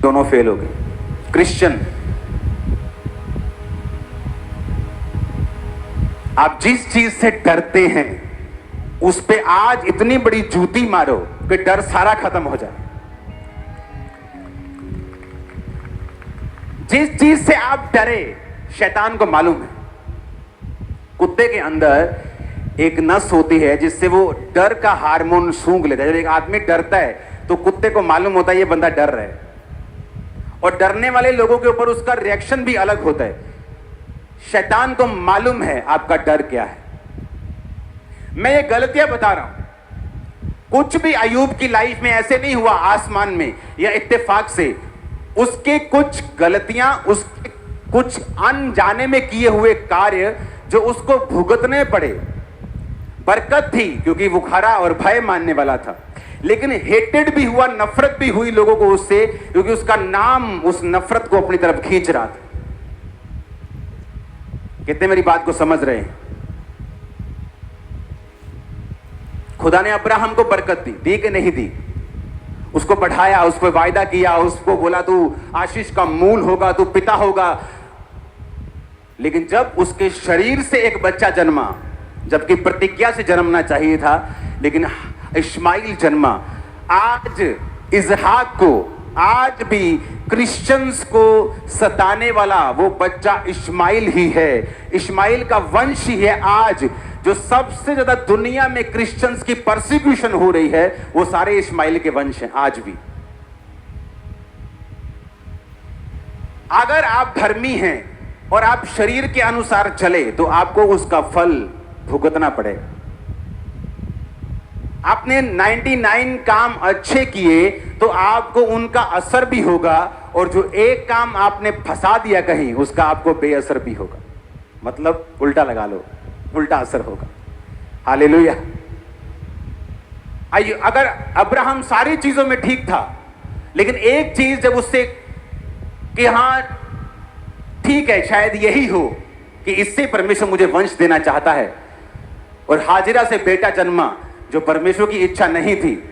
दोनों फेल हो गए। क्रिश्चियन, आप जिस चीज से डरते हैं उस पे आज इतनी बड़ी जूती मारो कि डर सारा खत्म हो जाए। जिस चीज से आप डरे शैतान को मालूम है। कुत्ते के अंदर एक नस होती है जिससे वो डर का हार्मोन सूंघ लेता है। जब एक आदमी डरता है तो कुत्ते को मालूम होता है ये बंदा डर रहा है, और डरने वाले लोगों के ऊपर उसका रिएक्शन भी अलग होता है। शैतान को मालूम है आपका डर क्या है। मैं ये गलतियां बता रहा हूं। कुछ भी अयूब की लाइफ में ऐसे नहीं हुआ आसमान में या इत्तेफाक से। उसके कुछ गलतियां, उसके कुछ अनजाने में किए हुए कार्य जो उसको भुगतने पड़े। बरकत थी क्योंकि वो खरा और भय मानने वाला था, लेकिन हेटेड भी हुआ, नफरत भी हुई लोगों को उससे, क्योंकि उसका नाम उस नफरत को अपनी तरफ खींच रहा था। कितने मेरी बात को समझ रहे हैं? खुदा ने अब्राहम को बरकत दी कि नहीं दी? उसको बढ़ाया, उस पर वायदा किया, उसको बोला तू आशीष का मूल होगा, तू पिता होगा। लेकिन जब उसके शरीर से एक बच्चा जन्मा, जबकि प्रतिज्ञा से जन्मना चाहिए था, लेकिन इस्माइल जन्मा। आज इसहाक को, आज भी क्रिश्चियंस को सताने वाला वो बच्चा इस्माइल ही है। इस्माइल का वंश ही है आज जो सबसे ज्यादा दुनिया में क्रिश्चियंस की परसिक्यूशन हो रही है, वो सारे इस्माइल के वंश हैं आज भी। अगर आप धर्मी हैं और आप शरीर के अनुसार चले तो आपको उसका फल भुगतना पड़ेगा। आपने 99 काम अच्छे किए तो आपको उनका असर भी होगा, और जो एक काम आपने फंसा दिया कहीं उसका आपको बेअसर भी होगा। मतलब उल्टा लगा लो, उल्टा असर होगा। हालेलुया। आइए, अगर अब्राहम सारी चीजों में ठीक था, लेकिन एक चीज जब उससे कि हां ठीक है शायद यही हो कि इससे परमेश्वर मुझे वंश देना चाहता है, और हाजिरा से बेटा जन्मा जो परमेश्वर की इच्छा नहीं थी,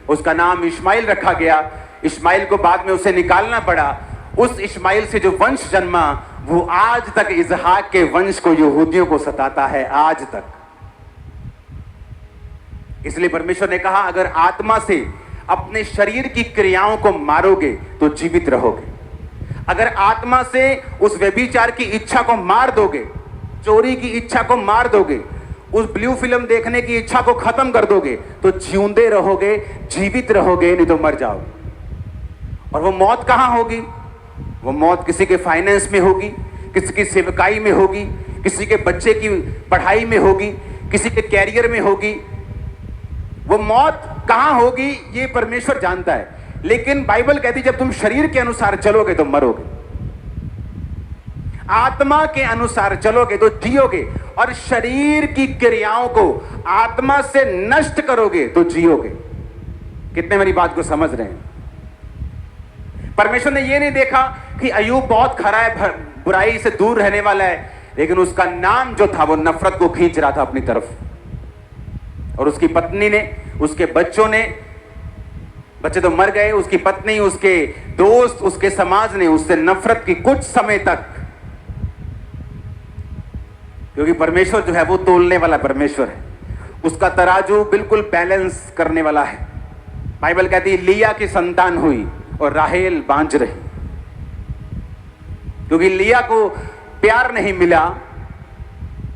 उसका नाम इस्माइल रखा गया। इस्माइल को बाद में उसे निकालना पड़ा। उस इस्माइल से जो वंश जन्मा वो आज तक इसहाक के वंश को, यहूदियों को सताता है आज तक। इसलिए परमेश्वर ने कहा अगर आत्मा से अपने शरीर की क्रियाओं को मारोगे तो जीवित रहोगे। अगर आत्मा से उस व्यभिचार की इच्छा को मार दोगे, चोरी की इच्छा को मार दोगे, उस ब्लू फिल्म देखने की इच्छा को खत्म कर दोगे, तो जिਉਂदे रहोगे, जीवित रहोगे, नहीं तो मर जाओगे। और वो मौत कहां होगी? वो मौत किसी के फाइनेंस में होगी, किसी की सेवकाई में होगी, किसी के बच्चे की पढ़ाई में होगी, किसी के कैरियर में होगी। वो मौत कहां होगी ये परमेश्वर जानता है, लेकिन बाइबल कहती जब तुम शरीर के अनुसार चलोगे तो मरोगे, आत्मा के अनुसार चलोगे तो जियोगे, और शरीर की क्रियाओं को आत्मा से नष्ट करोगे तो जियोगे। कितने मेरी बात को समझ रहे हैं? परमेश्वर ने यह नहीं देखा कि अय्यूब बहुत खरा है, बुराई से दूर रहने वाला है, लेकिन उसका नाम जो था वो नफरत को खींच रहा था अपनी तरफ। और उसकी पत्नी ने, उसके बच्चों ने, बच्चे तो मर गए, उसकी पत्नी, उसके दोस्त, उसके समाज ने उससे नफरत की कुछ समय तक, क्योंकि परमेश्वर जो है वो तोलने वाला परमेश्वर है, उसका तराजू बिल्कुल बैलेंस करने वाला है। बाइबल कहती है लिया की संतान हुई और राहेल बांझ रही, क्योंकि लिया को प्यार नहीं मिला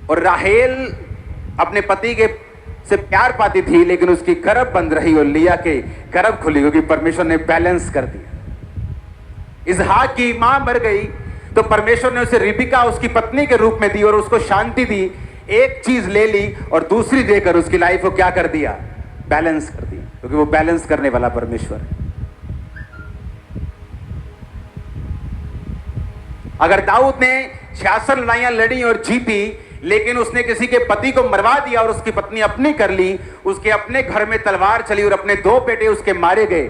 और राहेल अपने पति के से प्यार पाती थी, लेकिन उसकी गर्भ बंद रही और लिया के गर्भ खुली, क्योंकि परमेश्वर ने बैलेंस कर दिया। इसहाक की मां मर गई तो परमेश्वर ने उसे रिबिका उसकी पत्नी के रूप में दी और उसको शांति दी। एक चीज ले ली और दूसरी देकर उसकी लाइफ को क्या कर दिया? बैलेंस कर दिया, क्योंकि वो बैलेंस करने वाला परमेश्वर है। अगर दाऊद ने 66 लड़ाइयां लड़ी और जीती, लेकिन उसने किसी के पति को मरवा दिया और उसकी पत्नी अपनी कर ली, उसके अपने घर में तलवार चली और अपने 2 बेटे उसके मारे गए,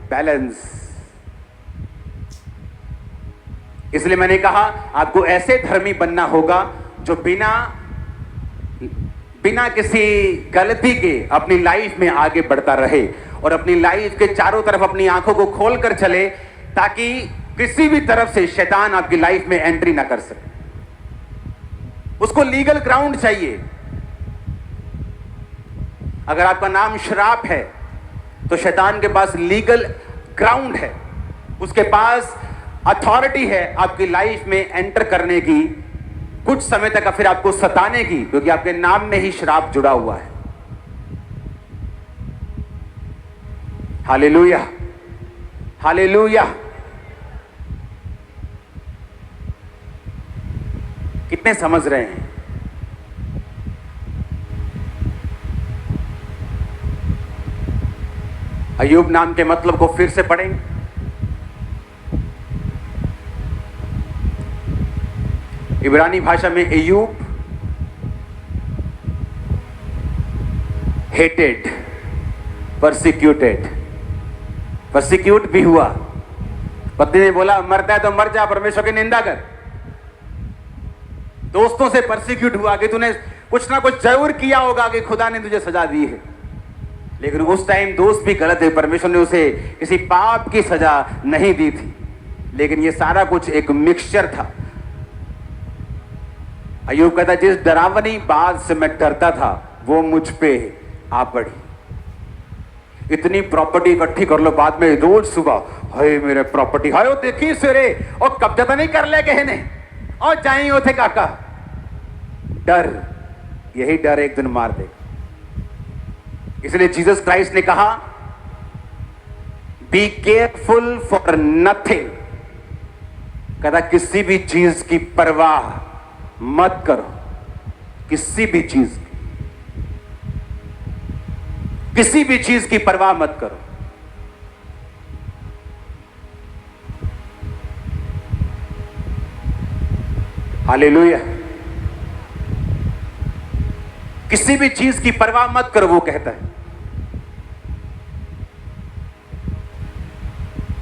बैलेंस। इसलिए मैंने कहा आपको ऐसे धर्मी बनना होगा जो बिना किसी गलती के अपनी लाइफ में आगे बढ़ता रहे और अपनी लाइफ के चारों तरफ अपनी आंखों को खोलकर चले ताकि किसी भी तरफ से शैतान आपकी लाइफ में एंट्री ना कर सके। उसको लीगल ग्राउंड चाहिए। अगर आपका नाम श्राप है तो शैतान के पास लीगल ग्राउंड है, उसके पास अथॉरिटी है आपकी लाइफ में एंटर करने की, कुछ समय तक फिर आपको सताने की, क्योंकि आपके नाम में ही श्राप जुड़ा हुआ है। Hallelujah, hallelujah. कितने समझ रहे हैं? अय्यूब नाम के मतलब को फिर से पढ़ेंगे। इब्रानी भाषा में अय्यूब हेटेड, परसिक्यूटेड, परसिक्यूट भी हुआ। पत्नी ने बोला मरता है तो मर जा, परमेश्वर की निंदा कर। दोस्तों से परसिक्यूट हुआ कि तूने कुछ ना कुछ जरूर किया होगा कि खुदा ने तुझे सजा दी है, लेकिन उस टाइम दोस्त भी गलत है। परमेश्वर ने उसे किसी पाप की सजा नहीं दी थी, लेकिन ये सारा कुछ एक मिक्सचर था। अय्यूब कहता जिस डरावनी बात से मैं डरता था वो मुझ पे आ पड़ी। इतनी प्रॉपर्टी इकट्ठी कर लो, बाद में रोज सुबह हाय मेरे प्रॉपर्टी, हाय देखी सवेरे और कब्जा तो नहीं कर ले कहने और जाए होते काका। डर, यही डर एक दिन मार देगा। इसलिए जीसस क्राइस्ट ने कहा बी केयरफुल फॉर नथिंग। कहता किसी भी चीज की परवाह मत करो, किसी भी चीज किसी भी चीज की परवाह मत करो। हालेलुया। किसी भी चीज की परवाह मत करो, वो कहता है।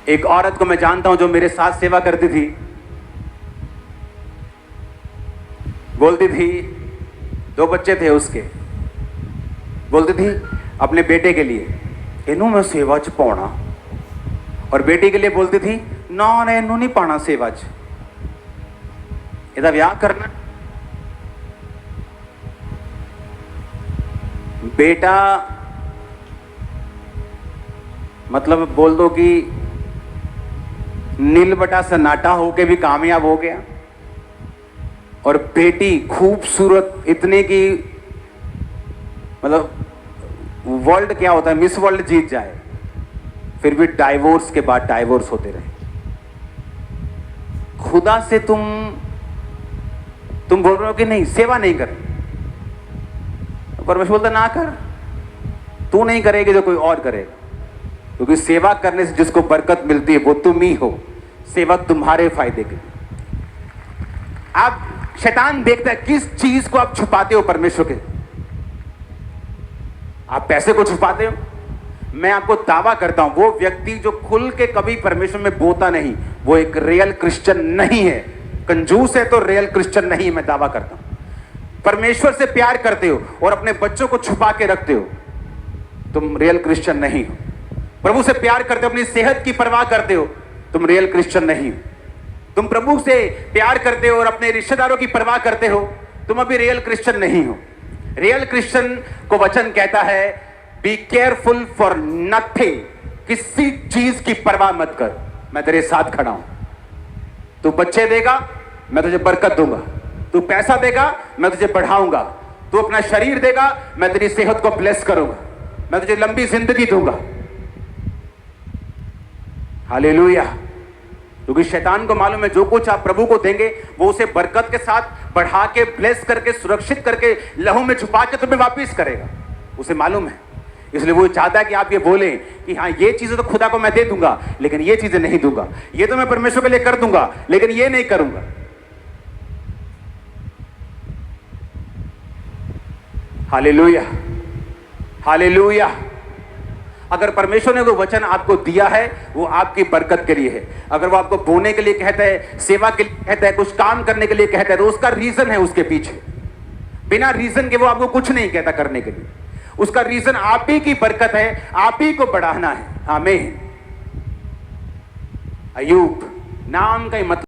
एक औरत को मैं जानता हूं जो मेरे साथ सेवा करती थी, बोलती थी, 2 बच्चे थे उसके, बोलती थी अपने बेटे के लिए इनू मैं सेवा च पाना, और बेटी के लिए बोलती थी ना ना इनू नहीं पाना सेवा च, इहदा ब्याह करना। बेटा मतलब बोल दो कि नील बटा सन्नाटा होके भी कामयाब हो गया, और बेटी खूबसूरत इतने की मतलब वर्ल्ड क्या होता है, मिस वर्ल्ड जीत जाए, फिर भी डाइवोर्स के बाद डाइवोर्स होते रहे। खुदा से तुम बोल रहे हो कि नहीं सेवा नहीं कर, परमेश्वर बोलता ना कर, तू नहीं करेगी तो कोई और करेगा, क्योंकि सेवा करने से जिसको बरकत मिलती है वो तुम ही हो। सेवा तुम्हारे फायदे के लिए। आप शैतान देखता है किस चीज को आप छुपाते हो परमेश्वर के। आप पैसे को छुपाते हो। मैं आपको दावा करता हूं वो व्यक्ति जो खुल के कभी परमेश्वर में बोता नहीं, वो एक रियल क्रिश्चियन नहीं है। कंजूस है तो रियल क्रिश्चियन नहीं है, मैं दावा करता हूं। परमेश्वर से प्यार करते हो और अपने बच्चों को छुपा के रखते हो, तुम रियल क्रिश्चियन नहीं हो। प्रभु से प्यार करते हो, अपनी सेहत की परवाह करते हो, तुम रियल क्रिश्चियन नहीं हो। तुम प्रभु से प्यार करते हो और अपने रिश्तेदारों की परवाह करते हो, तुम अभी रियल क्रिश्चियन नहीं हो। रियल क्रिश्चियन को वचन कहता है बी केयरफुल फॉर नथिंग। किसी चीज की परवाह मत कर, मैं तेरे साथ खड़ा हूं। तू बच्चे देगा, मैं तुझे बरकत दूंगा। तू पैसा देगा, मैं तुझे बढ़ाऊंगा। तू अपना शरीर देगा, मैं तेरी सेहत को ब्लेस करूंगा, मैं तुझे लंबी जिंदगी दूंगा। हालेलुया। क्योंकि शैतान को मालूम है जो कुछ आप प्रभु को देंगे वो उसे बरकत के साथ बढ़ा के, ब्लेस करके, सुरक्षित करके, लहू में छुपा के तुम्हें वापिस करेगा। उसे मालूम है, इसलिए वो चाहता है कि आप ये बोलें कि हाँ ये चीजें तो खुदा को मैं दे दूंगा, लेकिन ये चीजें नहीं दूंगा। ये तो मैं परमेश्वर के लिए कर दूंगा, लेकिन ये नहीं करूंगा। Hallelujah, hallelujah. अगर परमेश्वर ने कोई वचन आपको दिया है वो आपकी बरकत के लिए है। अगर वो आपको बोने के लिए कहता है, सेवा के लिए कहता है, कुछ काम करने के लिए कहता है, तो उसका रीजन है उसके पीछे। बिना रीजन के वो आपको कुछ नहीं कहता करने के लिए। उसका रीजन आप ही की बरकत है, आप ही को बढ़ाना है। आमीन। अयूब नाम का ही मतलब